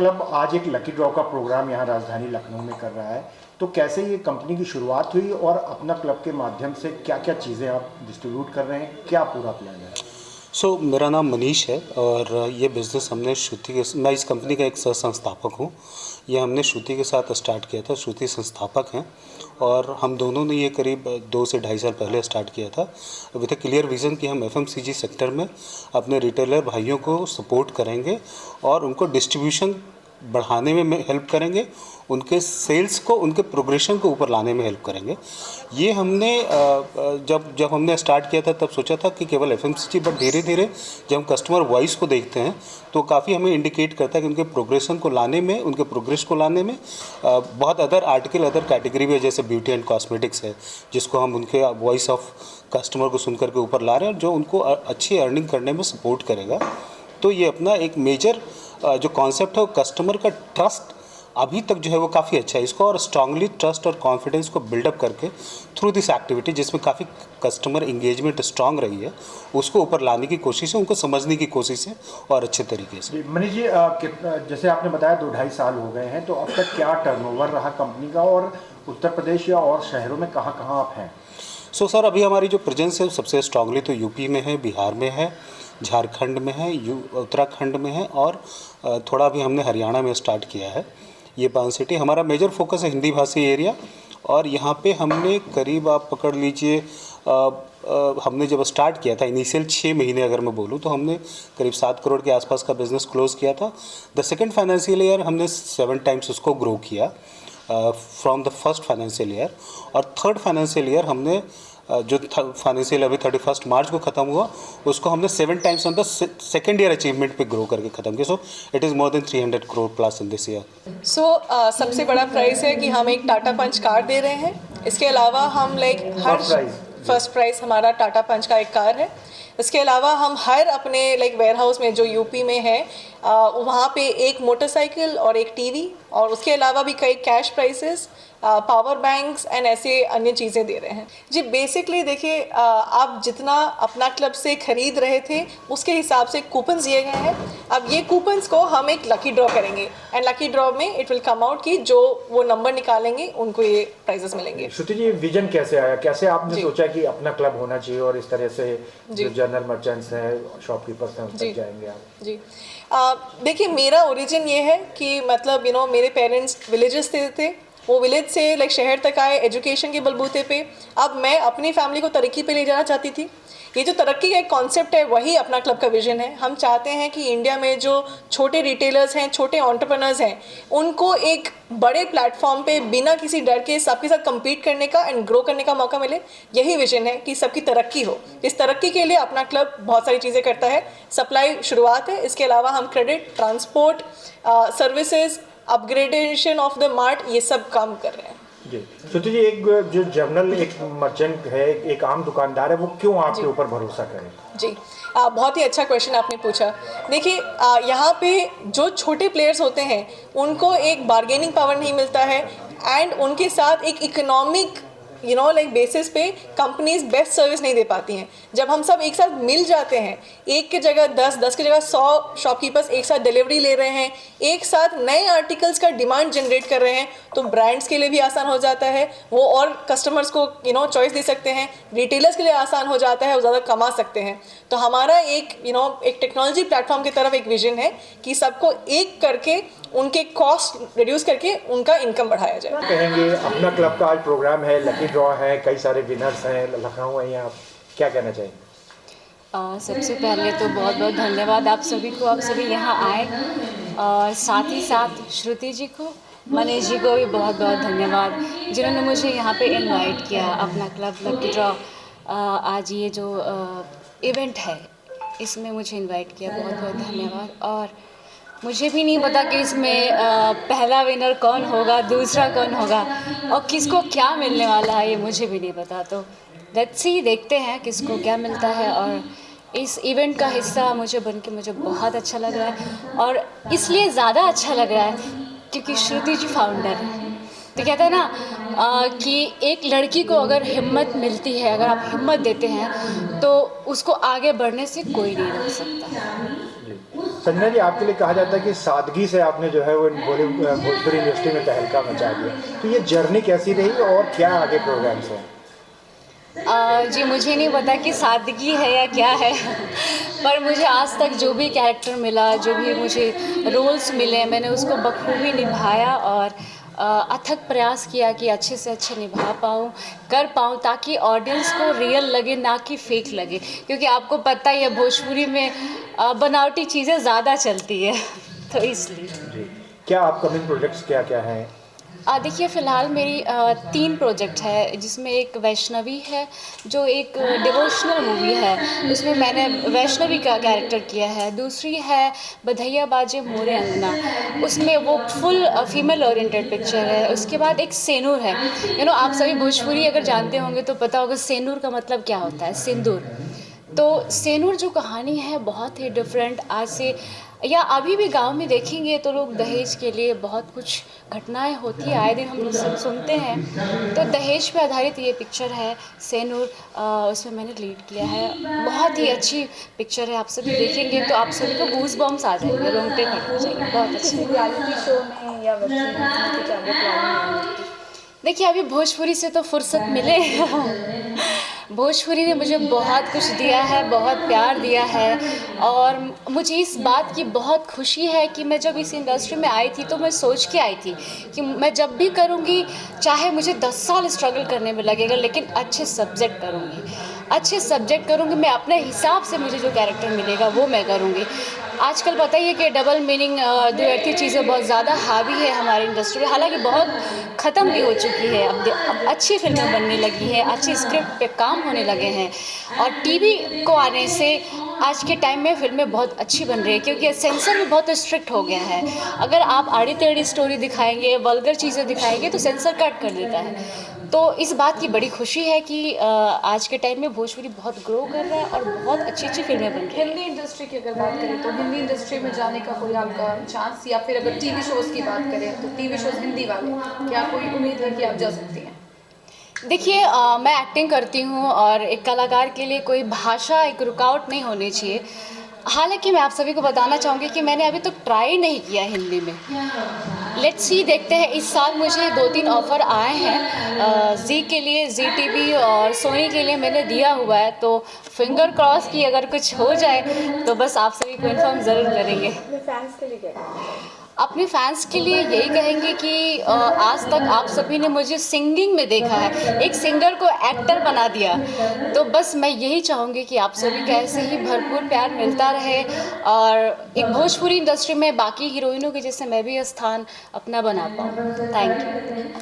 Club आज एक lucky draw का प्रोग्राम यहाँ राजधानी लखनऊ में कर रहा है, तो कैसे ये कंपनी की शुरुआत हुई और अपना क्लब के माध्यम से क्या क्या चीज़ें आप डिस्ट्रीब्यूट कर रहे हैं, क्या पूरा प्लान है? मेरा नाम मनीष है और ये बिज़नेस हमने श्रुति के मैं इस कंपनी का एक सह संस्थापक हूँ। ये हमने श्रुति के साथ स्टार्ट किया था। श्रुति संस्थापक हैं और हम दोनों ने ये करीब 2 से ढाई साल पहले स्टार्ट किया था विद अ क्लियर विज़न कि हम एफएमसीजी सेक्टर में अपने रिटेलर भाइयों को सपोर्ट करेंगे और उनको डिस्ट्रीब्यूशन बढ़ाने में हेल्प करेंगे, उनके सेल्स को, उनके प्रोग्रेशन को ऊपर लाने में हेल्प करेंगे। ये हमने जब हमने स्टार्ट किया था तब सोचा था कि केवल एफएमसीजी, बट धीरे धीरे जब हम कस्टमर वॉइस को देखते हैं तो काफ़ी हमें इंडिकेट करता है कि उनके प्रोग्रेशन को लाने में, उनके प्रोग्रेस को लाने में बहुत अदर कैटेगरी भी है, जैसे ब्यूटी एंड कॉस्मेटिक्स है, जिसको हम उनके वॉइस ऑफ कस्टमर को सुन करके ऊपर ला रहे हैं और जो उनको अच्छी अर्निंग करने में सपोर्ट करेगा। तो ये अपना एक मेजर जो कॉन्सेप्ट है वो कस्टमर का ट्रस्ट अभी तक जो है वो काफ़ी अच्छा है। इसको और स्ट्रांगली ट्रस्ट और कॉन्फिडेंस को बिल्डअप करके थ्रू दिस एक्टिविटी, जिसमें काफ़ी कस्टमर इंगेजमेंट स्ट्रांग रही है, उसको ऊपर लाने की कोशिश है, उनको समझने की कोशिश है और अच्छे तरीके से। मनीष जी, जैसे आपने बताया 2-2.5 साल हो गए हैं, तो अब तक क्या टर्नओवर रहा कंपनी का और उत्तर प्रदेश या और शहरों में कहाँ कहाँ आप हैं? सर, अभी हमारी जो प्रेजेंस है सबसे स्ट्रांगली तो यूपी में है, बिहार में है, झारखंड में है, उत्तराखंड में है और थोड़ा भी हमने हरियाणा में स्टार्ट किया है। ये 5 सिटी हमारा मेजर फोकस है, हिंदी भाषी एरिया। और यहाँ पे हमने करीब, आप पकड़ लीजिए, हमने जब स्टार्ट किया था इनिशियल 6 महीने अगर मैं बोलूँ तो हमने करीब 7 करोड़ के आसपास का बिज़नेस क्लोज़ किया था। द सेकेंड फाइनेंशियल ईयर हमने 7 टाइम्स उसको ग्रो किया from the first financial year. और थर्ड फाइनेंशियल ईयर हमने जो फाइनेंशियल अभी 31 मार्च को ख़त्म हुआ, उसको हमने 7 times on the second year achievement पे ग्रो करके ख़त्म किया। So it is more than 300 crore plus in this year. सबसे बड़ा प्राइस है कि हम एक टाटा पंच कार दे रहे हैं। इसके अलावा हम फर्स्ट प्राइस हमारा टाटा पंच का एक कार है। इसके अलावा हम हर अपने वेयर हाउस में जो यूपी में है वहाँ पे एक मोटरसाइकिल और एक टीवी, और उसके अलावा भी कई cash prices, power banks and ऐसे अन्य चीज़ें दे रहे हैं जी। बेसिकली देखिए, आप जितना अपना क्लब से खरीद रहे थे उसके हिसाब से कूपन्स दिए गए हैं। अब ये कूपन्स को हम एक लकी ड्रॉ करेंगे एंड लकी ड्रॉ में इट विल कम आउट कि जो वो नंबर निकालेंगे उनको ये प्राइजेस मिलेंगे। श्रुति जी, विजन कैसे आया, कैसे आपने सोचा कि अपना क्लब होना चाहिए और इस तरह से जो जनरल मर्चेंट्स हैं, शॉपकीपर्स हैं, उन तक जाएंगे आप? जी, देखिए, मेरा ओरिजिन ये है कि मतलब मेरे पेरेंट्स विलेजेस से थे, वो विलेज से शहर तक आए एजुकेशन के बलबूते पे। अब मैं अपनी फैमिली को तरक्की पे ले जाना चाहती थी। ये जो तरक्की का एक कॉन्सेप्ट है वही अपना क्लब का विजन है। हम चाहते हैं कि इंडिया में जो छोटे रिटेलर्स हैं, छोटे एंटरप्रेन्योर्स हैं, उनको एक बड़े प्लेटफॉर्म पे बिना किसी डर के सबके साथ कम्पीट करने का एंड ग्रो करने का मौका मिले। यही विजन है कि सबकी तरक्की हो। इस तरक्की के लिए अपना क्लब बहुत सारी चीज़ें करता है। सप्लाई शुरुआत है, इसके अलावा हम credit, transport services, upgradation of the mart, ये सब काम कर रहे हैं जी। श्रुति जी, एक जो जनरल एक मर्चेंट है, एक आम दुकानदार है, वो क्यों आपके ऊपर भरोसा करे? जी, बहुत ही अच्छा क्वेश्चन आपने पूछा। देखिए, यहाँ पे जो छोटे प्लेयर्स होते हैं उनको एक बार्गेनिंग पावर नहीं मिलता है एंड उनके साथ एक इकोनॉमिक बेसिस पे कंपनीज बेस्ट सर्विस नहीं दे पाती हैं। जब हम सब एक साथ मिल जाते हैं, एक की जगह 10, 10 की जगह 100 शॉपकीपर्स एक साथ डिलीवरी ले रहे हैं, एक साथ नए आर्टिकल्स का डिमांड जनरेट कर रहे हैं, तो ब्रांड्स के लिए भी आसान हो जाता है, वो और कस्टमर्स को चॉइस दे सकते हैं। रिटेलर्स के लिए आसान हो जाता है, वो ज़्यादा कमा सकते हैं। तो हमारा एक एक टेक्नोलॉजी प्लेटफॉर्म की तरफ एक विजन है कि सबको एक करके उनके कॉस्ट रिड्यूस करके उनका इनकम बढ़ाया जाए। कहेंगे अपना क्लब का आज प्रोग्राम है, लकी ड्रॉ है, कई सारे विनर्स हैं, लखनऊ है, यहाँ क्या कहना चाहिए? सबसे पहले तो बहुत बहुत धन्यवाद आप सभी को, आप सभी यहाँ आए, और साथ ही साथ श्रुति जी को, मनीष जी को भी बहुत बहुत धन्यवाद जिन्होंने मुझे यहाँ पे इनवाइट किया। अपना क्लब लकी ड्रॉ आज ये जो इवेंट है इसमें मुझे इनवाइट किया, बहुत बहुत धन्यवाद। और मुझे भी नहीं पता कि इसमें पहला विनर कौन होगा, दूसरा कौन होगा और किसको क्या मिलने वाला है, ये मुझे भी नहीं पता। तो लेट्स सी, देखते हैं किसको क्या मिलता है। और इस इवेंट का हिस्सा मुझे बहुत अच्छा लग रहा है, और इसलिए ज़्यादा अच्छा लग रहा है क्योंकि श्रुति जी फाउंडर है। तो कहते हैं ना कि एक लड़की को अगर हिम्मत मिलती है, अगर आप हिम्मत देते हैं तो उसको आगे बढ़ने से कोई नहीं रोक सकता। संजना जी, आपके लिए कहा जाता है कि सादगी से आपने जो है वो भोजपुरी इंडस्ट्री में तहलका मचा दिया, तो ये जर्नी कैसी रही और क्या आगे प्रोग्राम्स हैं? जी मुझे नहीं पता कि सादगी है या क्या है पर मुझे आज तक जो भी कैरेक्टर मिला, जो भी मुझे रोल्स मिले, मैंने उसको बखूबी निभाया और अथक प्रयास किया कि अच्छे से अच्छे निभा पाऊँ, कर पाऊँ, ताकि ऑडियंस को रियल लगे ना कि फेक लगे, क्योंकि आपको पता ही है भोजपुरी में बनावटी चीज़ें ज़्यादा चलती है तो इसलिए। जी, क्या अपकमिंग प्रोजेक्ट्स क्या क्या हैं? देखिए फ़िलहाल मेरी 3 प्रोजेक्ट है, जिसमें एक वैष्णवी है जो एक डिवोशनल मूवी है, उसमें मैंने वैष्णवी का कैरेक्टर किया है। दूसरी है बधैया बाजे मोरे अंगना, उसमें वो फुल फीमेल ओरिएंटेड पिक्चर है। उसके बाद एक सेनूर है। आप सभी भोजपुरी अगर जानते होंगे तो पता होगा सेनूर का मतलब क्या होता है, सिंदूर। तो सेनूर जो कहानी है बहुत ही डिफरेंट, आज से या अभी भी गांव में देखेंगे तो लोग दहेज के लिए बहुत कुछ घटनाएं होती है, आए दिन हम लोग सब सुनते हैं। तो दहेज पे आधारित ये पिक्चर है सेनूर, उसमें मैंने लीड किया है। बहुत ही अच्छी पिक्चर है, आप सभी देखेंगे तो आप सभी को गूज बम्स आ जाएंगे, रोंगटे खड़े हो जाएंगे। बहुत अच्छी रियलिटी शो में या वेब सीरीज में कुछ आगे प्लानिंग है? देखिए अभी भोजपुरी से तो फुर्सत मिले भोजपुरी ने मुझे बहुत कुछ दिया है, बहुत प्यार दिया है और मुझे इस बात की बहुत खुशी है कि मैं जब इस इंडस्ट्री में आई थी तो मैं सोच के आई थी कि मैं जब भी करूँगी, चाहे मुझे 10 साल स्ट्रगल करने में लगेगा, लेकिन अच्छे सब्जेक्ट करूँगी, मैं अपने हिसाब से मुझे जो कैरेक्टर मिलेगा वो मैं करूँगी। आजकल पता ही है कि डबल मीनिंग द्व्यर्थी चीज़ें बहुत ज़्यादा हावी है हमारी इंडस्ट्री में, हालांकि बहुत ख़त्म भी हो चुकी है। अब अच्छी फिल्में बनने लगी हैं, अच्छी स्क्रिप्ट पे काम होने लगे हैं और टीवी को आने से आज के टाइम में फिल्में बहुत अच्छी बन रही है, क्योंकि सेंसर भी बहुत स्ट्रिक्ट हो गया है। अगर आप आड़ी टेढ़ी स्टोरी दिखाएंगे, वल्गर चीज़ें दिखाएंगे तो सेंसर कट कर देता है। तो इस बात की बड़ी खुशी है कि आज के टाइम में भोजपुरी बहुत ग्रो कर रहा है और बहुत अच्छी अच्छी फिल्में बन रही हैं। हिंदी इंडस्ट्री की अगर बात करें तो हिंदी इंडस्ट्री में जाने का कोई आपका चांस, या फिर अगर टीवी शोज़ की बात करें तो टीवी शोज़ हिंदी वाले, क्या कोई उम्मीद है कि आप जा सकती हैं? देखिए मैं एक्टिंग करती हूँ और एक कलाकार के लिए कोई भाषा एक रुकावट नहीं होनी चाहिए। हालांकि मैं आप सभी को बताना चाहूँगी कि मैंने अभी तक ट्राई नहीं किया हिंदी में। लेट्स सी, देखते हैं। इस साल मुझे 2-3 ऑफ़र आए हैं जी के लिए, जी टीवी और सोनी के लिए मैंने दिया हुआ है, तो फिंगर क्रॉस की अगर कुछ हो जाए तो बस आप सभी को इन्फॉर्म ज़रूर करेंगे। अपने फैंस के लिए क्या कहना चाहिए? अपने फैंस के लिए यही कहेंगे कि आज तक आप सभी ने मुझे सिंगिंग में देखा है, एक सिंगर को एक्टर बना दिया, तो बस मैं यही चाहूँगी कि आप सभी का ऐसे ही भरपूर प्यार मिलता रहे और एक भोजपुरी इंडस्ट्री में बाकी हीरोइनों के जैसे मैं भी स्थान अपना बना पाऊँ। Thank you.